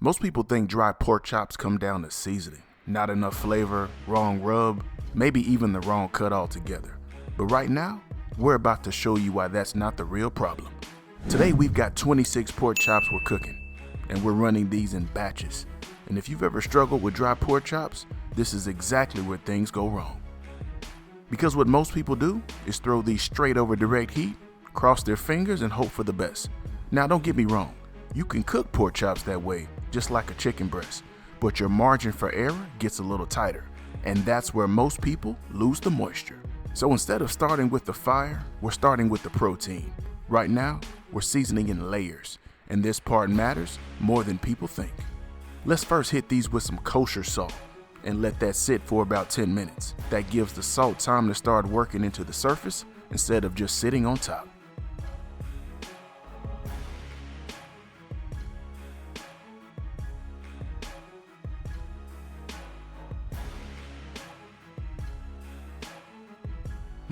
Most people think dry pork chops come down to seasoning. Not enough flavor, wrong rub, maybe even the wrong cut altogether. But right now, we're about to show you why that's not the real problem. Today we've got 26 pork chops we're cooking, and we're running these in batches. And if you've ever struggled with dry pork chops, this is exactly where things go wrong. Because what most people do is throw these straight over direct heat, cross their fingers and hope for the best. Now don't get me wrong, you can cook pork chops that way, just like a chicken breast, but your margin for error gets a little tighter, and that's where most people lose the moisture. So instead of starting with the fire, we're starting with the protein. Right now, we're seasoning in layers, and this part matters more than people think. Let's first hit these with some kosher salt and let that sit for about 10 minutes. That gives the salt time to start working into the surface instead of just sitting on top.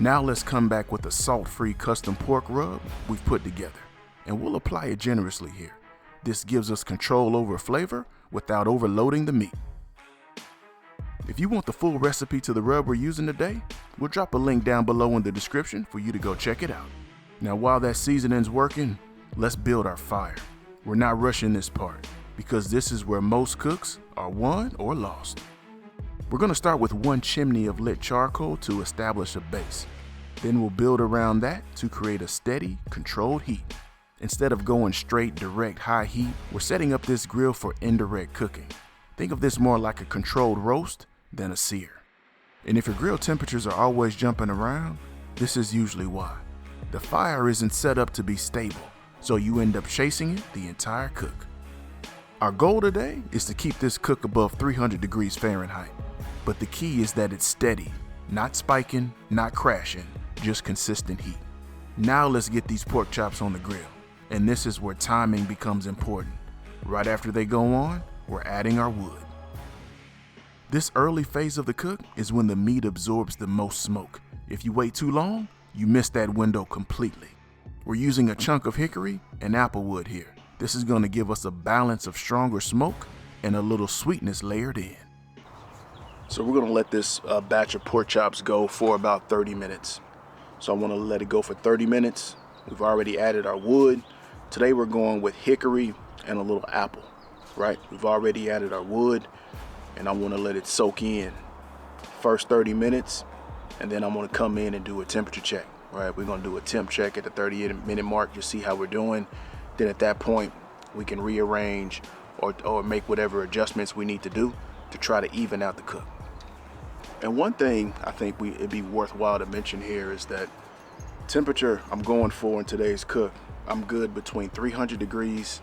Now let's come back with a salt-free custom pork rub we've put together, and we'll apply it generously here. This gives us control over flavor without overloading the meat. If you want the full recipe to the rub we're using today, we'll drop a link down below in the description for you to go check it out. Now while that seasoning's working, let's build our fire. We're not rushing this part, because this is where most cooks are won or lost. We're going to start with one chimney of lit charcoal to establish a base. Then we'll build around that to create a steady, controlled heat. Instead of going straight, direct, high heat, we're setting up this grill for indirect cooking. Think of this more like a controlled roast than a sear. And if your grill temperatures are always jumping around, this is usually why. The fire isn't set up to be stable, so you end up chasing it the entire cook. Our goal today is to keep this cook above 300 degrees Fahrenheit. But the key is that it's steady, not spiking, not crashing, just consistent heat. Now let's get these pork chops on the grill. And this is where timing becomes important. Right after they go on, we're adding our wood. This early phase of the cook is when the meat absorbs the most smoke. If you wait too long, you miss that window completely. We're using a chunk of hickory and apple wood here. This is going to give us a balance of stronger smoke and a little sweetness layered in. So we're gonna let this batch of pork chops go for about 30 minutes. So I wanna let it go for 30 minutes. We've already added our wood. Today we're going with hickory and a little apple, right? We've already added our wood, and I wanna let it soak in first 30 minutes, and then I'm gonna come in and do a temperature check, right? We're gonna do a temp check at the 30-minute mark, just see how we're doing. Then at that point, we can rearrange or make whatever adjustments we need to do to try to even out the cook. And one thing I think it'd be worthwhile to mention here is that temperature I'm going for in today's cook, I'm good between 300 degrees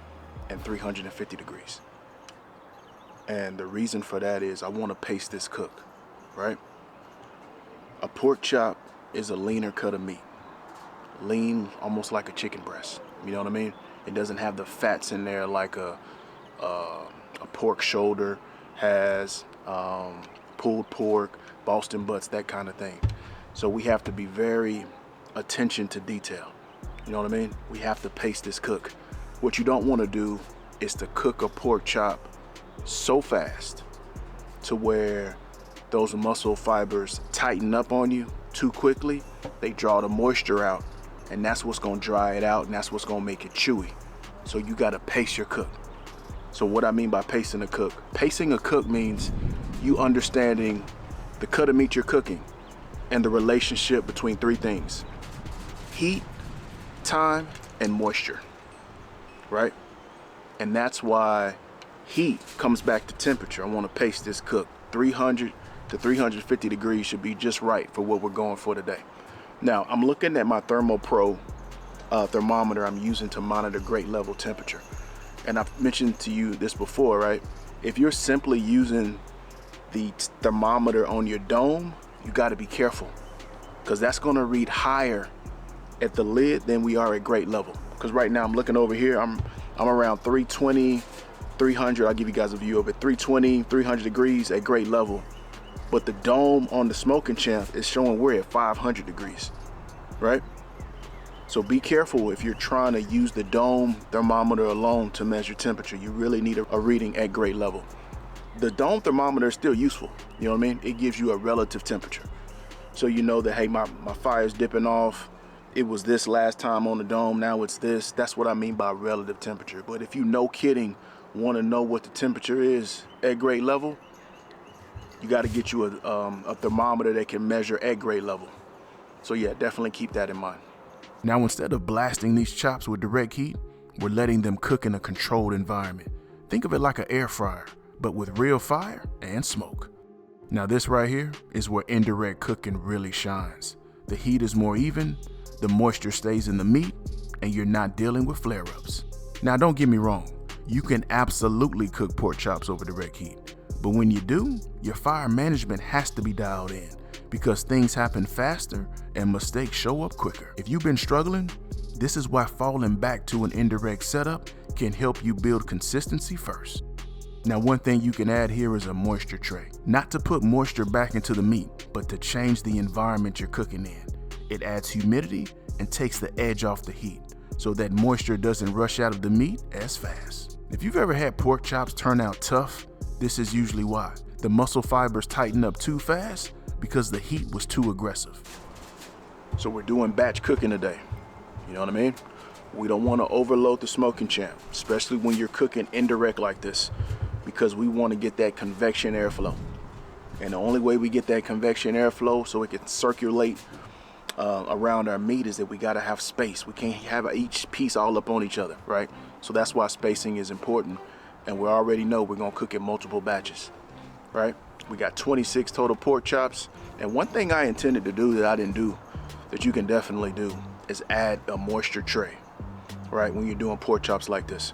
and 350 degrees. And the reason for that is I want to pace this cook, right? A pork chop is a leaner cut of meat. Lean, almost like a chicken breast. You know what I mean? It doesn't have the fats in there like a pork shoulder has, pulled pork, Boston butts, that kind of thing. So we have to be very attention to detail. You know what I mean? We have to pace this cook. What you don't want to do is to cook a pork chop so fast to where those muscle fibers tighten up on you too quickly. They draw the moisture out, and that's what's going to dry it out, and that's what's going to make it chewy. So you got to pace your cook. So what I mean by pacing a cook, pacing a cook means you understanding the cut of meat you're cooking and the relationship between three things: heat, time, and moisture, right? And that's why heat comes back to temperature. I want to pace this cook. 300 to 350 degrees should be just right for what we're going for today. Now, I'm looking at my ThermoPro thermometer I'm using to monitor grate-level temperature. And I've mentioned to you this before, right? If you're simply using the thermometer on your dome, you got to be careful, because that's going to read higher at the lid than we are at grate level. Because right now I'm looking over here, I'm around 320, 300. I'll give you guys a view of it. 320, 300 degrees at grate level. But the dome on the smoking champ is showing we're at 500 degrees, right? So be careful if you're trying to use the dome thermometer alone to measure temperature. You really need a reading at grate level. The dome thermometer is still useful, you know what I mean? It gives you a relative temperature. So you know that, hey, my fire's dipping off. It was this last time on the dome, now it's this. That's what I mean by relative temperature. But if you, no kidding, want to know what the temperature is at grate level, you got to get you a thermometer that can measure at grate level. So yeah, definitely keep that in mind. Now, instead of blasting these chops with direct heat, we're letting them cook in a controlled environment. Think of it like an air fryer, but with real fire and smoke. Now this right here is where indirect cooking really shines. The heat is more even, the moisture stays in the meat, and you're not dealing with flare-ups. Now don't get me wrong, you can absolutely cook pork chops over direct heat. But when you do, your fire management has to be dialed in, because things happen faster and mistakes show up quicker. If you've been struggling, this is why falling back to an indirect setup can help you build consistency first. Now, one thing you can add here is a moisture tray. Not to put moisture back into the meat, but to change the environment you're cooking in. It adds humidity and takes the edge off the heat, so that moisture doesn't rush out of the meat as fast. If you've ever had pork chops turn out tough, this is usually why. The muscle fibers tighten up too fast because the heat was too aggressive. So we're doing batch cooking today, you know what I mean? We don't want to overload the smoking champ, especially when you're cooking indirect like this, because we want to get that convection airflow. And the only way we get that convection airflow so it can circulate around our meat is that we got to have space. We can't have each piece all up on each other, right? So that's why spacing is important. And we already know we're going to cook in multiple batches, right? We got 26 total pork chops. And one thing I intended to do that I didn't do, that you can definitely do, is add a moisture tray, right? When you're doing pork chops like this.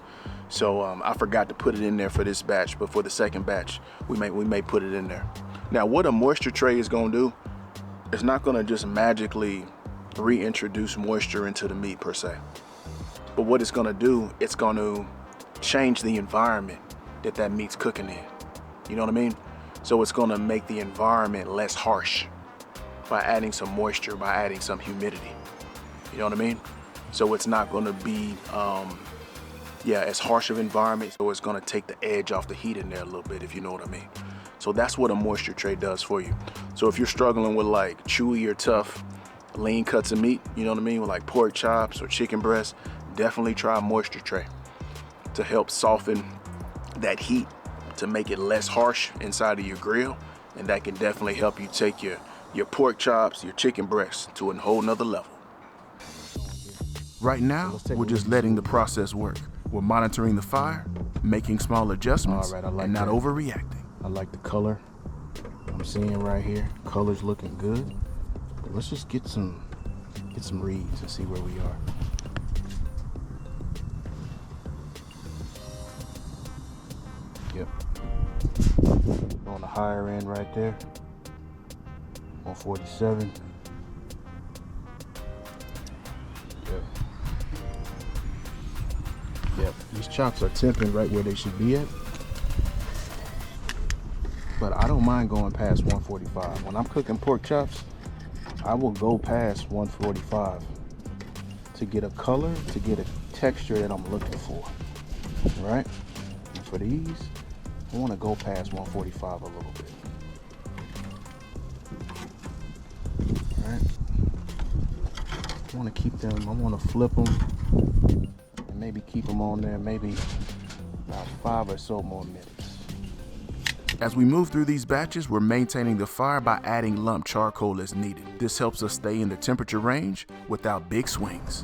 So I forgot to put it in there for this batch, but for the second batch, we may put it in there. Now, what a moisture tray is gonna do, it's not gonna just magically reintroduce moisture into the meat per se. But what it's gonna do, it's gonna change the environment that meat's cooking in. You know what I mean? So it's gonna make the environment less harsh by adding some moisture, by adding some humidity. You know what I mean? So it's not gonna be, as harsh of environment, so it's gonna take the edge off the heat in there a little bit, if you know what I mean. So that's what a moisture tray does for you. So if you're struggling with like chewy or tough lean cuts of meat, you know what I mean, with like pork chops or chicken breast, definitely try a moisture tray to help soften that heat, to make it less harsh inside of your grill. And that can definitely help you take your pork chops, your chicken breasts to a whole nother level. Right now, we're just letting the process work. We're monitoring the fire, making small adjustments, and not overreacting. I like the color I'm seeing right here. Color's looking good. But let's just get some reads and see where we are. Yep. On the higher end right there. 147. Yep, these chops are temping right where they should be at. But I don't mind going past 145. When I'm cooking pork chops, I will go past 145 to get a color, to get a texture that I'm looking for, right? And for these, I want to go past 145 a little bit. Right? I want to keep them, I want to flip them. Maybe keep them on there, maybe about 5 or so more minutes. As we move through these batches, we're maintaining the fire by adding lump charcoal as needed. This helps us stay in the temperature range without big swings.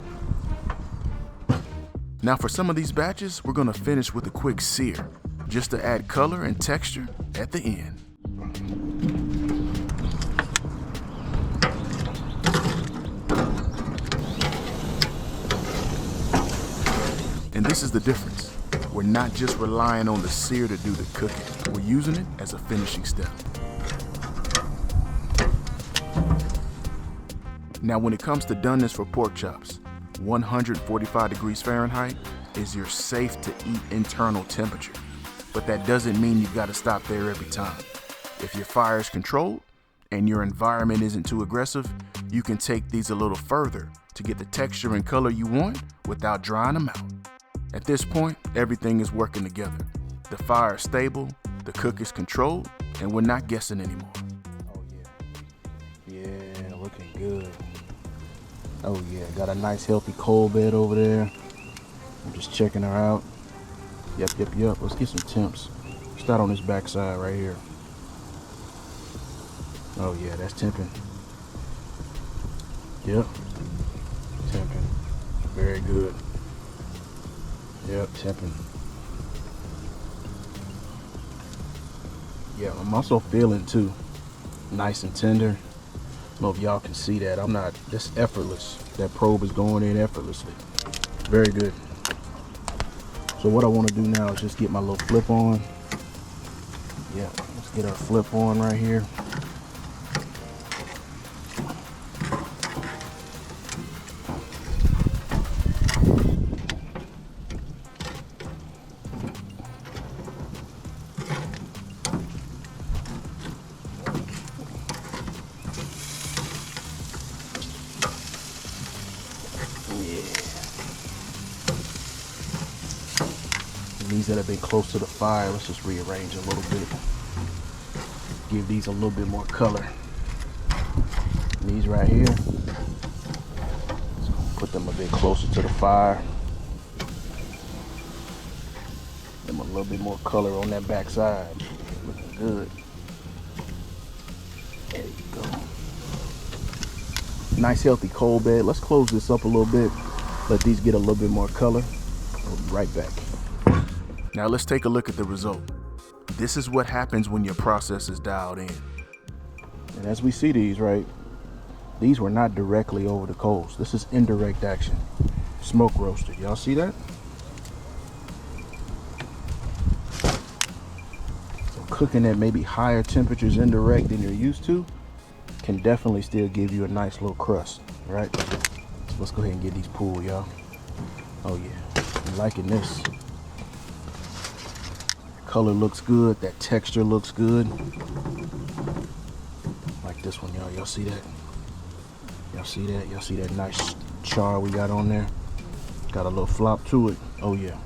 Now for some of these batches, we're gonna finish with a quick sear, just to add color and texture at the end. And this is the difference. We're not just relying on the sear to do the cooking. We're using it as a finishing step. Now, when it comes to doneness for pork chops, 145 degrees Fahrenheit is your safe to eat internal temperature. But that doesn't mean you've got to stop there every time. If your fire is controlled and your environment isn't too aggressive, you can take these a little further to get the texture and color you want without drying them out. At this point, everything is working together. The fire is stable, the cook is controlled, and we're not guessing anymore. Oh yeah. Yeah, looking good. Oh yeah, got a nice healthy coal bed over there. I'm just checking her out. Yep. Let's get some temps. Start on this back side right here. Oh yeah, that's temping. Yep. Temping. Very good. Yep, temping. Yeah, I'm also feeling too nice and tender. I don't know if y'all can see that. That's effortless. That probe is going in effortlessly. Very good. So what I want to do now is just get my little flip on. Yeah, let's get our flip on right here. These that have been close to the fire, let's just rearrange a little bit. Give these a little bit more color. And these right here, let's put them a bit closer to the fire. Give them a little bit more color on that back side. Looking good. There you go. Nice healthy coal bed. Let's close this up a little bit. Let these get a little bit more color. I'll be right back. Now let's take a look at the result. This is what happens when your process is dialed in. And as we see these, right, these were not directly over the coals. This is indirect action. Smoke roasted. Y'all see that? So cooking at maybe higher temperatures indirect than you're used to can definitely still give you a nice little crust, right? So let's go ahead and get these pulled, y'all. Oh yeah, I'm liking this. Color looks good, that texture looks good. Like this one, y'all see that? Y'all see that? Y'all see that nice char we got on there? Got a little flop to it. Oh yeah.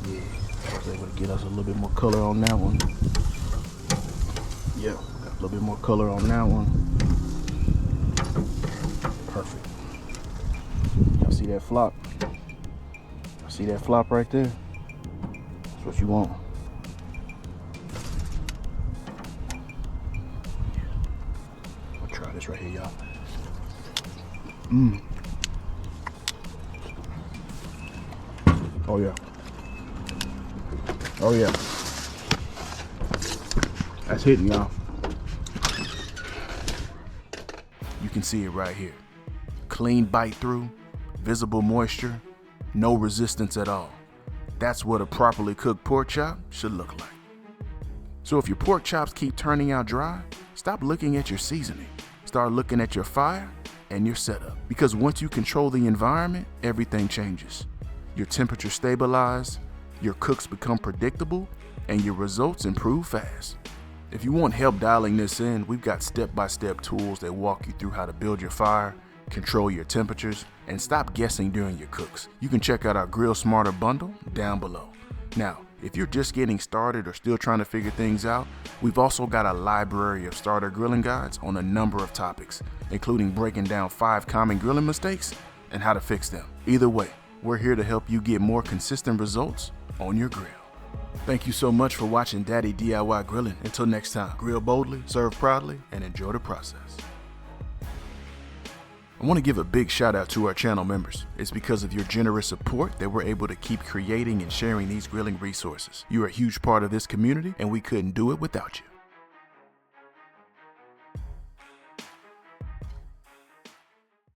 Yeah, I was able to get us a little bit more color on that one. Yeah, got a little bit more color on that one. Perfect. Y'all see that flop? Y'all see that flop right there? That's what you want. I'll try this right here, y'all. Oh yeah. Oh yeah. That's hitting, y'all. You can see it right here. Clean bite through, visible moisture, no resistance at all. That's what a properly cooked pork chop should look like. So if your pork chops keep turning out dry, stop looking at your seasoning. Start looking at your fire and your setup. Because once you control the environment, everything changes. Your temperature stabilizes, your cooks become predictable, and your results improve fast. If you want help dialing this in, we've got step-by-step tools that walk you through how to build your fire, control your temperatures, and stop guessing during your cooks. You can check out our Grill Smarter bundle down below. Now, if you're just getting started or still trying to figure things out, we've also got a library of starter grilling guides on a number of topics, including breaking down 5 common grilling mistakes and how to fix them. Either way, we're here to help you get more consistent results on your grill. Thank you so much for watching Daddy DIY Grilling. Until next time, grill boldly, serve proudly, and enjoy the process. I want to give a big shout out to our channel members. It's because of your generous support that we're able to keep creating and sharing these grilling resources. You're a huge part of this community, and we couldn't do it without you.